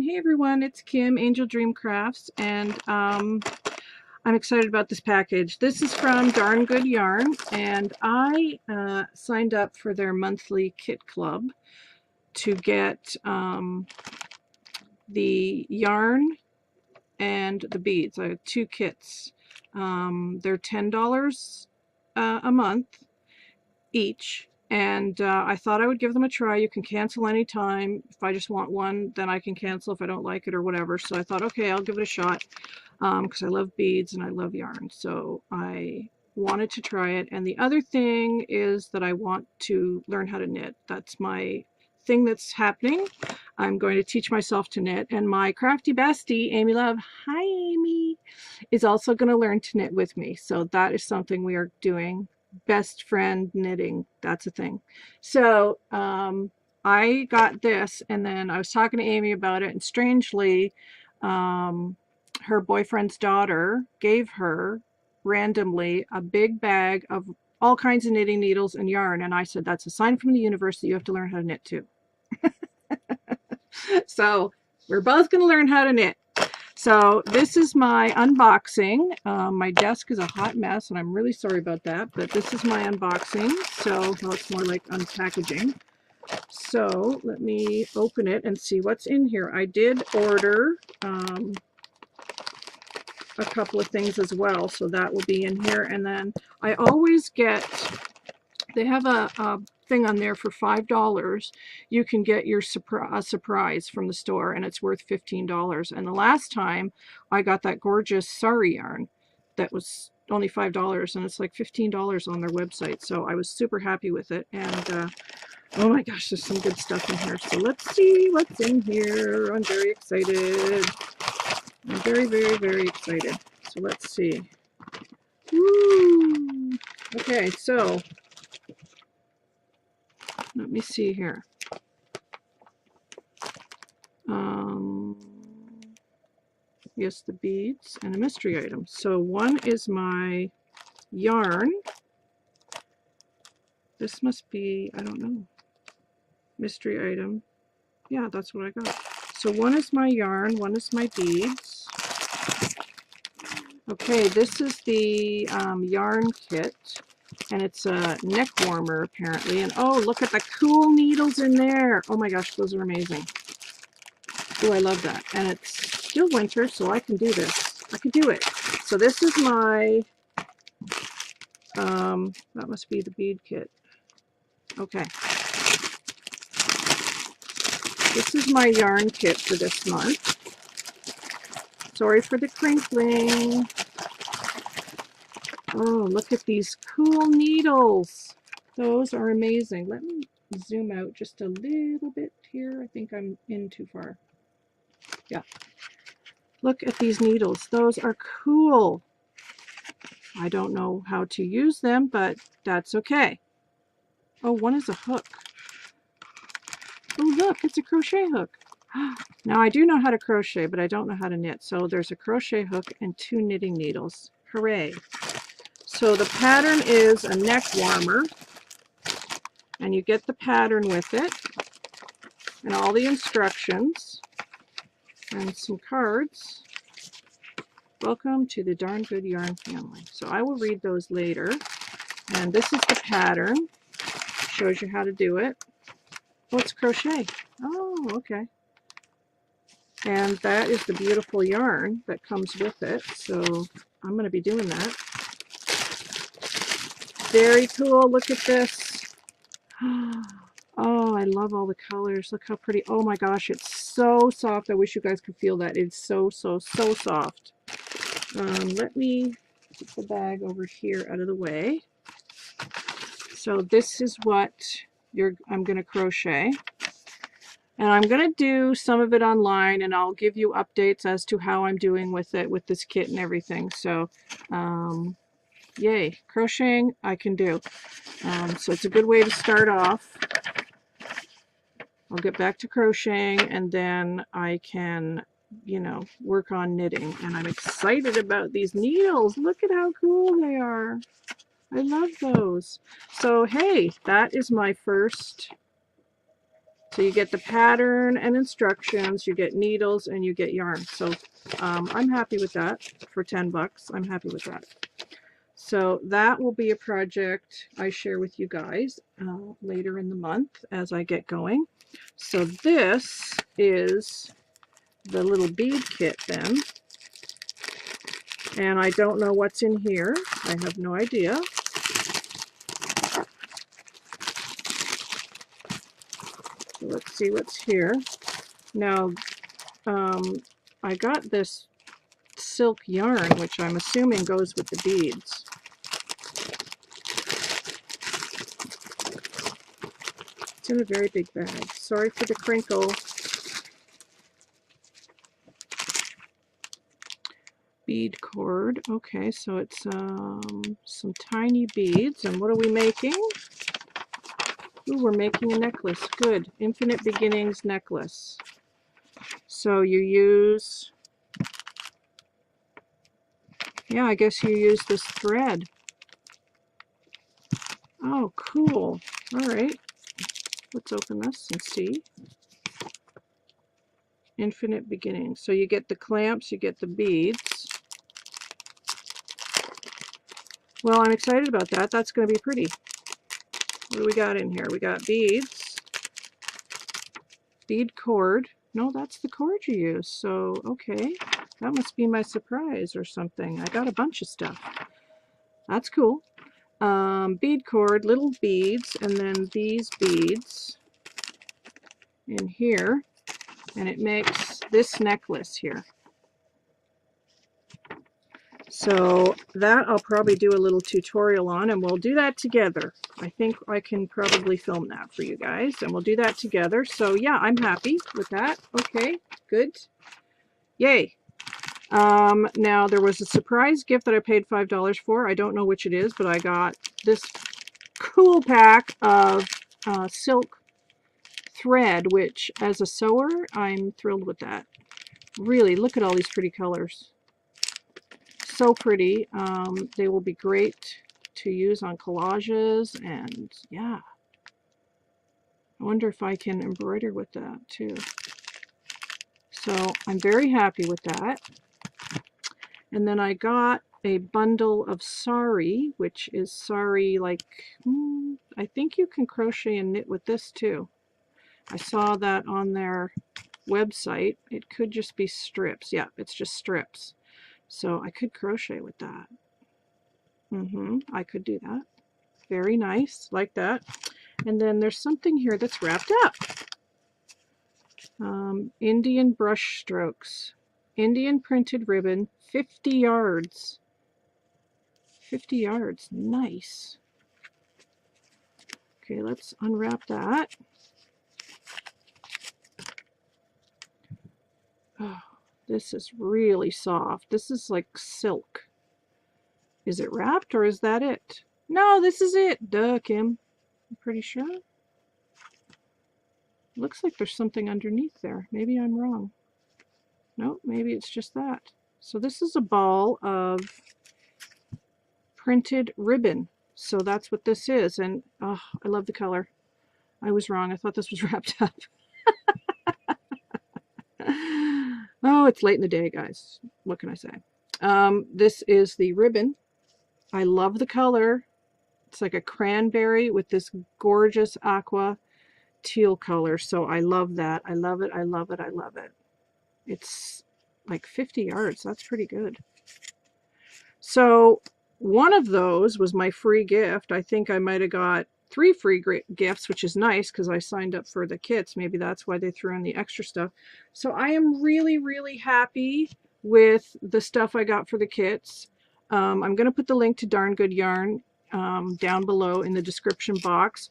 Hey everyone, it's Kim, Angel Dream Crafts, and I'm excited about this package. This is from Darn Good Yarn, and I signed up for their monthly kit club to get the yarn and the beads. I have 2 kits. They're $10 a month each. And I thought I would give them a try. You can cancel anytime. If I just want one, then I can cancel if I don't like it or whatever. So I thought, okay, I'll give it a shot because I love beads and I love yarn. So I wanted to try it. And the other thing is that I want to learn how to knit. That's my thing that's happening. I'm going to teach myself to knit. And my crafty bestie, Amy Love, hi Amy, is also going to learn to knit with me. So that is something we are doing. Best friend knitting, that's a thing. So I got this, and then I was talking to Amy about it, and strangely her boyfriend's daughter gave her randomly a big bag of all kinds of knitting needles and yarn, and I said, that's a sign from the universe that you have to learn how to knit too. So we're both going to learn how to knit. So this is my unboxing. My desk is a hot mess, and I'm really sorry about that, but this is my unboxing. So, well, it's more like unpackaging. So let me open it and see what's in here. I did order a couple of things as well, so that will be in here. And then I always get, they have a thing on there for $5. You can get your surprise from the store, and it's worth $15. And the last time I got that gorgeous sari yarn that was only $5, and it's like $15 on their website. So I was super happy with it. And oh my gosh, there's some good stuff in here. So let's see what's in here. I'm very excited. I'm very, very, very excited. So let's see. Woo! Okay, so let me see here. Yes, the beads and a mystery item. So one is my yarn. This must be, I don't know, mystery item. Yeah, that's what I got. So one is my yarn, one is my beads. Okay, this is the yarn kit. And it's a neck warmer, apparently. And oh, look at the cool needles in there. Oh my gosh, those are amazing. Oh, I love that. And it's still winter, so I can do this. I can do it. So this is my, that must be the bead kit. Okay. This is my yarn kit for this month. Sorry for the crinkling. Oh, look at these cool needles. Those are amazing. Let me zoom out just a little bit here. I think I'm in too far. Yeah. Look at these needles. Those are cool. I don't know how to use them, but that's okay. Oh, one is a hook. Oh, look, it's a crochet hook. Now, I do know how to crochet, but I don't know how to knit. So there's a crochet hook and 2 knitting needles. Hooray. So the pattern is a neck warmer, and you get the pattern with it, and all the instructions, and some cards. Welcome to the Darn Good Yarn family. So I will read those later. And this is the pattern. Shows you how to do it. Oh, it's crochet. Oh, okay. And that is the beautiful yarn that comes with it. So I'm going to be doing that. Very cool. Look at this. Oh, I love all the colors. Look how pretty. Oh my gosh, it's so soft. I wish you guys could feel that. It's so, so, so soft. Let me put the bag over here out of the way. So this is what I'm going to crochet. And I'm going to do some of it online, and I'll give you updates as to how I'm doing with it, with this kit and everything. So, yay, crocheting I can do. So it's a good way to start off. I'll get back to crocheting, and then I can, you know, work on knitting. And I'm excited about these needles. Look at how cool they are. I love those. So, hey, that is my first So you get the pattern and instructions, you get needles, and you get yarn. So I'm happy with that for 10 bucks. I'm happy with that. So that will be a project I share with you guys later in the month as I get going. So this is the little bead kit then. And I don't know what's in here. I have no idea. So let's see what's here. Now, I got this silk yarn, which I'm assuming goes with the beads. It's in a very big bag. Sorry for the crinkle. Bead cord. Okay, so it's some tiny beads. And what are we making? Ooh, we're making a necklace. Good. Infinite Beginnings necklace. So you use, yeah, I guess you use this thread. Oh, cool. All right. Let's open this and see. Infinite Beginnings. So you get the clamps, you get the beads. Well, I'm excited about that. That's going to be pretty. What do we got in here? We got beads, bead cord. No, that's the cord you use. So, okay. That must be my surprise or something. I got a bunch of stuff. That's cool. Bead cord, little beads, and then these beads in here. And it makes this necklace here. So that I'll probably do a little tutorial on, and we'll do that together. I think I can probably film that for you guys, and we'll do that together. So yeah, I'm happy with that. Okay, good. Yay. Now there was a surprise gift that I paid $5 for. I don't know which it is, but I got this cool pack of silk thread, which as a sewer, I'm thrilled with that. Really, look at all these pretty colors. So pretty. They will be great to use on collages, and yeah, I wonder if I can embroider with that too. So I'm very happy with that. And then I got a bundle of sari, which is sari like, I think you can crochet and knit with this too. I saw that on their website. It could just be strips. Yeah, it's just strips. So I could crochet with that. I could do that. Very nice, like that. And then there's something here that's wrapped up. Indian brush strokes. Indian printed ribbon, 50 yards. 50 yards, nice. Okay, let's unwrap that. Oh, this is really soft. This is like silk. Is it wrapped or is that it? No, this is it. Duh, Kim. I'm pretty sure. Looks like there's something underneath there. Maybe I'm wrong. No, maybe it's just that. So this is a ball of printed ribbon. So that's what this is. And oh, I love the color. I was wrong. I thought this was wrapped up. Oh, it's late in the day, guys. What can I say? This is the ribbon. I love the color. It's like a cranberry with this gorgeous aqua teal color. So I love that. I love it. I love it. I love it. It's like 50 yards. That's pretty good. So one of those was my free gift. I think I might have got 3 free gifts, which is nice because I signed up for the kits. Maybe that's why they threw in the extra stuff. So I am really, really happy with the stuff I got for the kits. I'm going to put the link to Darn Good Yarn down below in the description box.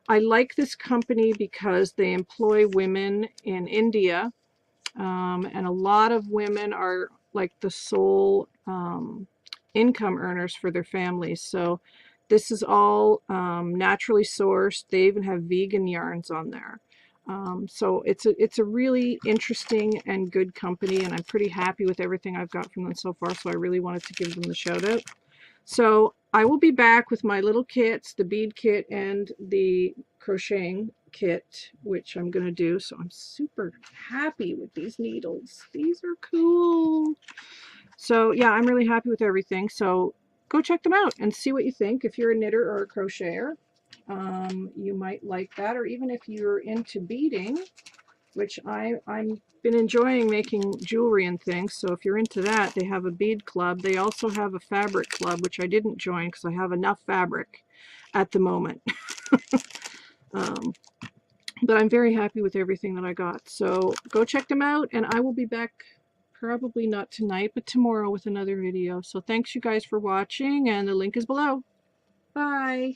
I like this company because they employ women in India, and a lot of women are like the sole income earners for their families. So this is all naturally sourced. They even have vegan yarns on there. So it's a really interesting and good company, and I'm pretty happy with everything I've got from them so far, so I really wanted to give them the shout out. So I will be back with my little kits, the bead kit and the crocheting kit, which I'm going to do. So I'm super happy with these needles. These are cool. So yeah, I'm really happy with everything. So go check them out and see what you think. If you're a knitter or a crocheter, you might like that. Or even if you're into beading, which I've been enjoying making jewelry and things. So if you're into that, they have a bead club. They also have a fabric club, which I didn't join because I have enough fabric at the moment. But I'm very happy with everything that I got. So go check them out, and I will be back probably not tonight, but tomorrow with another video. So thanks you guys for watching, and the link is below. Bye.